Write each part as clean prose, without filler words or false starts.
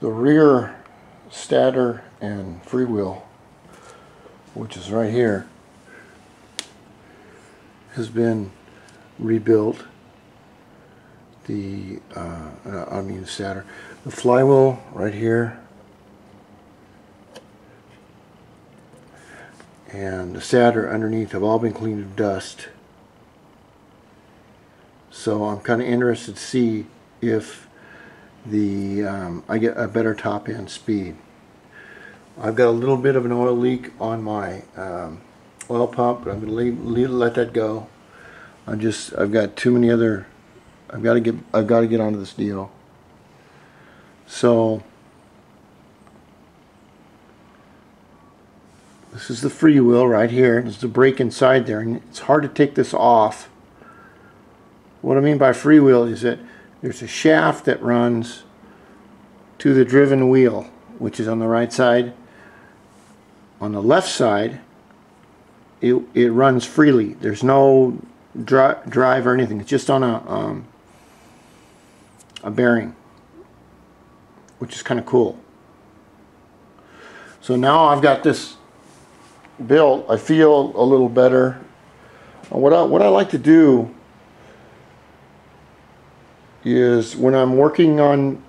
The rear stator and freewheel, which is right here, has been rebuilt. The stator, the flywheel right here, and the stator underneath have all been cleaned of dust. So I'm kind of interested to see if I get a better top end speed. I've got a little bit of an oil leak on my oil pump, but I'm going to let that go. I've got too many other. I've got to get onto this deal. So this is the freewheel right here. There's the brake inside there, and it's hard to take this off. What I mean by freewheel is that there's a shaft that runs to the driven wheel, which is on the right side. On the left side, it runs freely. There's no drive or anything. It's just on a bearing, which is kind of cool. So now I've got this built, I feel a little better. What I like to do is, when I'm working on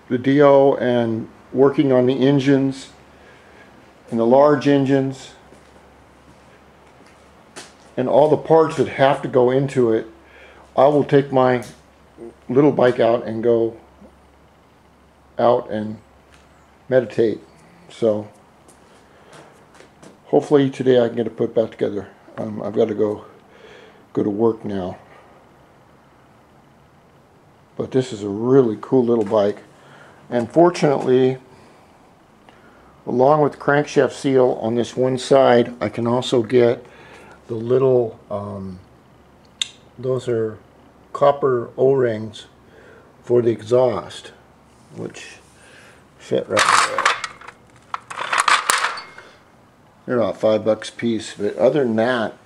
the Dio and working on the engines and the large engines and all the parts that have to go into it, I will take my little bike out and go out and meditate. So hopefully today I can get it put back together. I've got to go to work now. But this is a really cool little bike. And fortunately, along with the crankshaft seal on this one side, I can also get the little, those are copper O-rings for the exhaust, which fit right there. They're about $5 a piece, but other than that,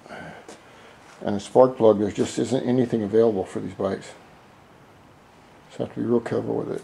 and a spark plug, there just isn't anything available for these bikes. So I have to be real careful with it.